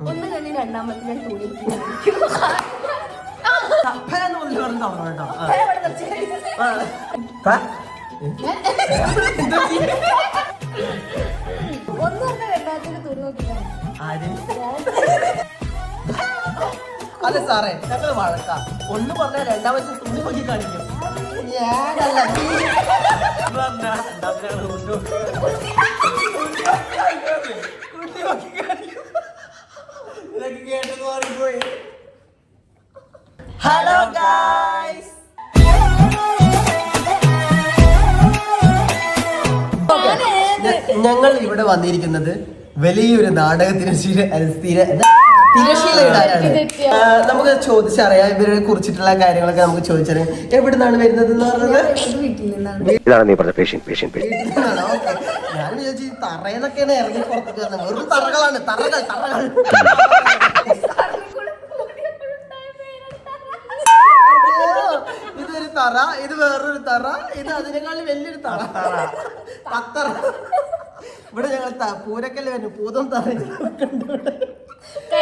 ഒന്ന് കഴിഞ്ഞ് രണ്ടാമത്തെ ഞാൻ തുണി ഒന്ന് പറഞ്ഞ രണ്ടാമത്തിന് തുണി നോക്കിയാണ്. അല്ല സാറേ, ഞങ്ങൾ വഴക്കാം. ഒന്ന് പറഞ്ഞാൽ രണ്ടാമത്തെ തുണി നോക്കി കാണിക്കും. ഞാനല്ല ഹലോ ഗായ്സ്, ഞങ്ങൾ ഇവിടെ വന്നിരിക്കുന്നത് വലിയൊരു നാടകത്തിന് തിരശീല ഇടാനാണ്. നമുക്ക് ചോദിച്ചറിയാം ഇവരെ കുറിച്ചിട്ടുള്ള കാര്യങ്ങളൊക്കെ നമുക്ക് ചോദിച്ചറിയാം. എവിടെ നിന്നാണ് വരുന്നത് എന്ന് പറഞ്ഞത്? ഞാൻ വിചാരിച്ചു തറയെന്നൊക്കെയാണ് ഇറങ്ങി പുറത്തേക്ക് വരുന്നത്. വെറും തറകളാണ്, തറകൾ. ഇതൊരു തറ, ഇത് വേറൊരു തറ, ഇത് അതിനേക്കാളും വലിയൊരു തറ. ഇവിടെ ഞങ്ങൾ പൂരക്കല്ല് വരുന്നു, പൂതം തറ.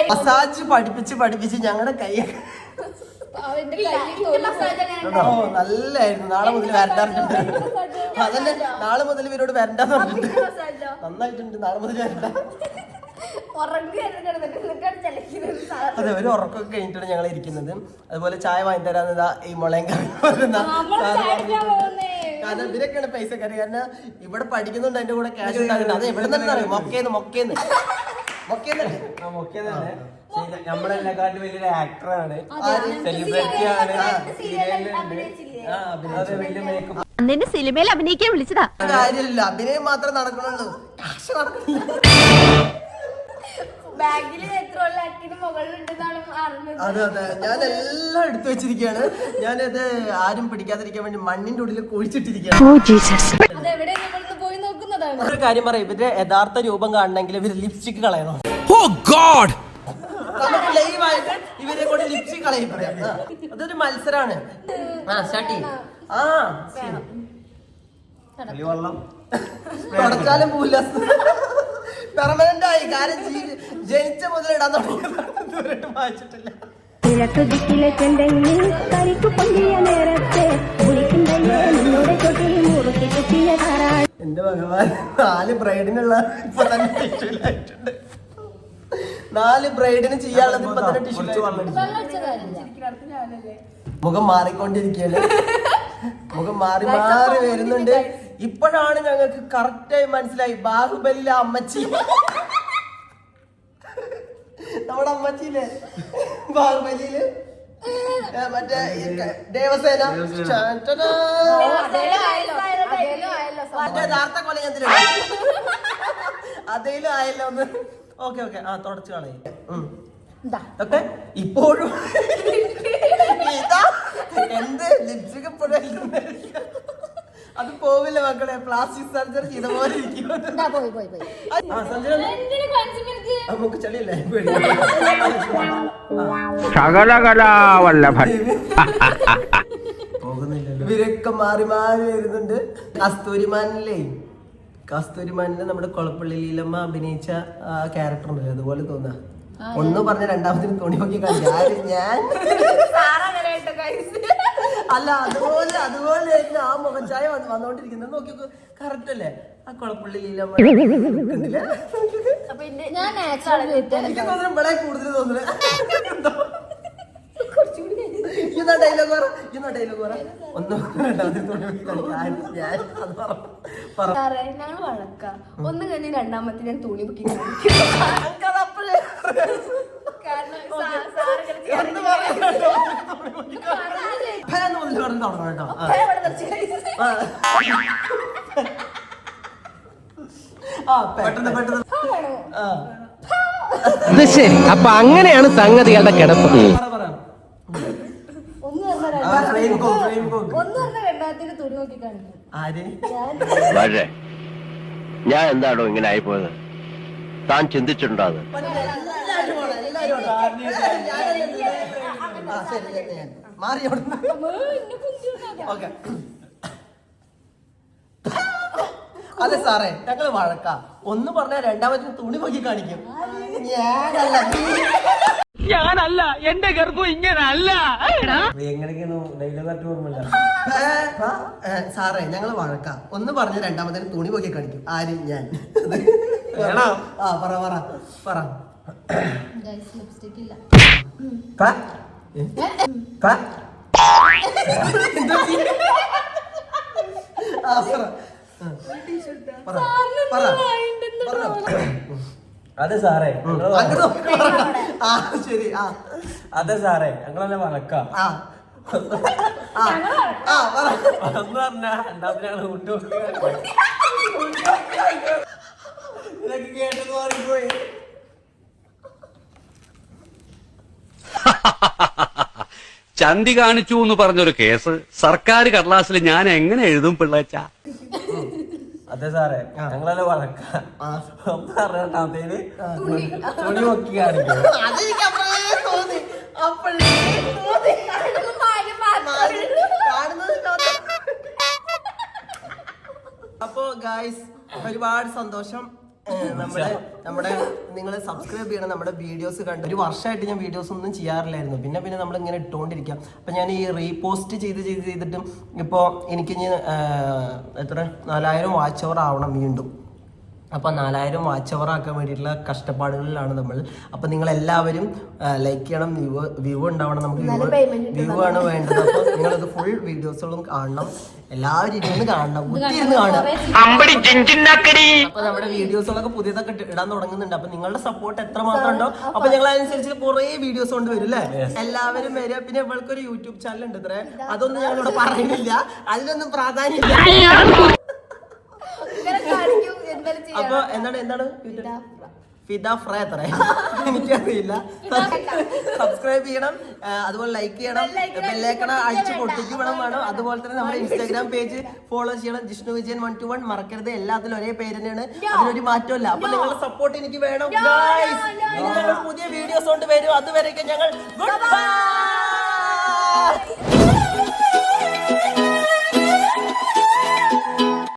മസാജ് പഠിപ്പിച്ച് ഞങ്ങളുടെ കൈ നല്ലായിരുന്നു. നാളെ മുതൽ വരണ്ടാറുണ്ട്. അതന്നെ, നാളെ മുതൽ ഇവരോട് വരണ്ടാന്ന് പറഞ്ഞിട്ടുണ്ട്. നന്നായിട്ടുണ്ട്, നാളെ മുതൽ വരണ്ട. അതെ, ഒരു ഉറക്കമൊക്കെ കഴിഞ്ഞിട്ടാണ് ഞങ്ങൾ ഇരിക്കുന്നത്. അതുപോലെ ചായ വാങ്ങി തരാന്ന് ഈ മുളയും കാരണം ഇവരൊക്കെയാണ് പൈസക്കാര്. കാരണം ഇവിടെ പഠിക്കുന്നുണ്ട്, അതിന്റെ കൂടെ ക്യാഷ് ഉണ്ടാകുന്നുണ്ട്. അത് എവിടെ തന്നെ അറിയാം, മൊക്കേന്ന് നമ്മളെല്ലാക്കാട്ടും വലിയൊരു ആക്ടറാണ്, സെലിബ്രിറ്റി ആണ്. സിനിമയിൽ അഭിനയിക്കാൻ വിളിച്ചതാ. കാര്യമില്ല, അഭിനയം മാത്രമേ നടക്കണുള്ളൂ, ക്യാഷ് നടക്കുന്നില്ല. അതെ, ഞാൻ എല്ലാം എടുത്തു വെച്ചിരിക്കുകയാണ്. ഞാനത് ആരും പിടിക്കാതിരിക്കാൻ വേണ്ടി മണ്ണിന്റെ ഉള്ളിൽ കുഴിച്ചിട്ടിരിക്കുകയാണ്. ഒരു കാര്യം പറയാം, ഇവരുടെ യഥാർത്ഥ രൂപം കാണണമെങ്കിൽ ഇവര് ലിപ്സ്റ്റിക് കളയണം. നമുക്ക് ലൈവായിട്ട് ഇവരെ കൊണ്ട് ലിപ്സ്റ്റിക് കളയും പറയാം. അതൊരു മത്സരമാണ്. തുടച്ചാലും പോവില്ല, പെർമനന്റ് ആയി. കാര്യം ജനിച്ച മുതൽ ഇടാൻ തുടങ്ങിയിട്ട് വായിച്ചിട്ടില്ല. എന്റെ ഭഗവാൻ, 4 ബ്രൈഡിനുള്ള ഇപ്പൊ തന്നെ ടിഷ്യൂലായിട്ടുണ്ട്. 4 ബ്രൈഡിന് ചെയ്യാനുള്ളത് ഇപ്പൊ തന്നെ ടിഷ്യൂ. മുഖം മാറിക്കൊണ്ടിരിക്കുകയാണ്, മുഖം മാറി വരുന്നുണ്ട്. ഇപ്പോഴാണ് ഞങ്ങൾക്ക് കറക്റ്റായി മനസ്സിലായി, ബാഹുബലിയിലെ അമ്മച്ചി, നമ്മുടെ അമ്മച്ചിയിലെ ബാഹുബലിയില് മറ്റേ ദേവസേന യഥാർത്ഥ കൊലയത്തിലും അതേലും ആയല്ലോ ഒന്ന്. ഓക്കെ ആ തുടച്ചു കളയും. ഒക്കെ ഇപ്പോഴും എന്ത് ലിപ്സ്റ്റിക് അത് പോവില്ല മക്കളെ, പ്ലാസ്റ്റിക് സർജറി ചെയ്ത പോലെ നമുക്ക് ചളിയല്ലേ ഇവരൊക്കെ മാറി വരുന്നുണ്ട്. കസ്തൂരിമാനിലെ നമ്മുടെ കൊളപ്പള്ളി ലീലമ്മ അഭിനയിച്ച ആ ക്യാരക്ടർ ഉണ്ടല്ലോ, അതുപോലെ തോന്നാ. ഒന്ന് പറഞ്ഞ രണ്ടാമത്തിന് തുണി നോക്കി കാണിച്ചു. ഞാൻ അല്ല, അതുപോലെ ആ മുഖച്ചായ വന്നോണ്ടിരിക്കുന്നത് നോക്കി. കറക്റ്റ് അല്ലേ? ആ കൊളപ്പള്ളി ലീലമ്മ എനിക്ക് തോന്നുന്നു ഇവിടെ കൂടുതൽ തോന്നുന്നത്. ഡയലോഗ് പറ. ഒന്നും ഞങ്ങൾ വഴക്കാം. ഒന്ന് കഴിഞ്ഞ് രണ്ടാമത്തെ ഞാൻ തുണി പൊക്കി ശരി. അപ്പൊ അങ്ങനെയാണ് സംഗതികളുടെ കിടപ്പ്. ഞാൻ എന്താണോ ഇങ്ങനെ ആയിപ്പോയത്? താൻ ചിന്തിച്ചിട്ടുണ്ടോ അത്? അതെ സാറേ ഞങ്ങള് വഴക്കാ. ഒന്ന് പറഞ്ഞാൽ രണ്ടാമത്തിന് തുണി നോക്കി കാണിക്കും. ഞാനല്ല എന്റെ ഗർഭം ഇങ്ങനല്ല. എങ്ങനെയൊക്കെയാണ് ഡയലോഗ് ഓർമ്മയില്ല. സാറേ ഞങ്ങള് വഴക്കാ. ഒന്ന് പറഞ്ഞ രണ്ടാമത്തിന് തുണി നോക്കി കാണിക്കും. ആര്? ഞാൻ. ആ പറ പറ പറ. ലിപ്സ്റ്റിക് ഇല്ല. അതെ സാറേ ശരി. അതെ സാറേ ഞങ്ങളെല്ലാം വഴക്കാം. ഒന്ന് പറഞ്ഞ രണ്ടാമത്തിനാണ് ഇതൊക്കെ കേട്ടത് മാറിപ്പോയി. ചന്തി കാണിച്ചു എന്ന് പറഞ്ഞൊരു കേസ് സർക്കാർ കടലാസിൽ ഞാൻ എങ്ങനെ എഴുതും പിള്ളേച്ച? അതെ സാറേ ഞങ്ങളെല്ലാം വഴക്കാം. ഒന്ന് പറഞ്ഞ രണ്ടാമത്തേന് തുണി നോക്കി കാണിക്കും. അപ്പോ ഗായ്സ് ഒരുപാട് സന്തോഷം. നമ്മുടെ നിങ്ങൾ സബ്സ്ക്രൈബ് ചെയ്യണം. നമ്മുടെ വീഡിയോസ് കണ്ട് ഒരു വർഷമായിട്ട് ഞാൻ വീഡിയോസ് ഒന്നും ചെയ്യാറില്ലായിരുന്നു. പിന്നെ നമ്മൾ ഇങ്ങനെ ഇട്ടുകൊണ്ടിരിക്കാം. അപ്പം ഞാൻ ഈ റീപോസ്റ്റ് ചെയ്തിട്ടും ഇപ്പോൾ എനിക്ക് ഇനി എത്ര 4000 വാച്ച് അവർ ആവണം വീണ്ടും. അപ്പോൾ 4000 വാച്ച് അവർ ആക്കാൻ വേണ്ടിയിട്ടുള്ള കഷ്ടപ്പാടുകളിലാണ് നമ്മൾ. അപ്പം നിങ്ങളെല്ലാവരും ലൈക്ക് ചെയ്യണം. വ്യൂ ഉണ്ടാവണം. നമുക്ക് വ്യൂ ആണ് വേണ്ടത്. അപ്പോൾ നിങ്ങളത് ഫുൾ വീഡിയോസുകളും കാണണം. എല്ലാവരും ഇരുന്ന് കാണണം. കുത്തിയിരുന്ന് കാണണം. അപ്പൊ നമ്മുടെ വീഡിയോസുകളൊക്കെ പുതിയതൊക്കെ ഇടാൻ തുടങ്ങുന്നുണ്ട്. അപ്പൊ നിങ്ങളുടെ സപ്പോർട്ട് എത്ര മാത്രം ഉണ്ടോ അപ്പൊ ഞങ്ങൾ അതനുസരിച്ച് കുറെ വീഡിയോസ് കൊണ്ട് വരും അല്ലേ? എല്ലാവരും വരിക. പിന്നെ ഇവൾക്കൊരു യൂട്യൂബ് ചാനൽ ഉണ്ട് ഇത്രേ. അതൊന്നും ഞങ്ങളിവിടെ പറയുന്നില്ല. അതിനൊന്നും പ്രാധാന്യമില്ല. അപ്പൊ എന്താണ് ഫിദ ഫ്രൈ അത്ര എനിക്കറിയില്ല. സബ്സ്ക്രൈബ് ചെയ്യണം. അതുപോലെ ലൈക്ക് ചെയ്യണം. ബെല്ലൈക്കൺ അടിച്ചു പൊട്ടിക്കണം വേണം. അതുപോലെ തന്നെ നമ്മുടെ ഇൻസ്റ്റാഗ്രാം പേജ് ഫോളോ ചെയ്യണം. ജിഷ്ണു വിജയൻ 121 മറക്കരുത്. എല്ലാത്തിലും ഒരേ പേര് തന്നെയാണ്. അതിനൊരു മാറ്റമില്ല. അപ്പൊ നിങ്ങളുടെ സപ്പോർട്ട് എനിക്ക് വേണം. പുതിയ വീഡിയോസ് കൊണ്ട് വരും. അതുവരെയൊക്കെ ഞങ്ങൾ ഗുഡ് ബൈ.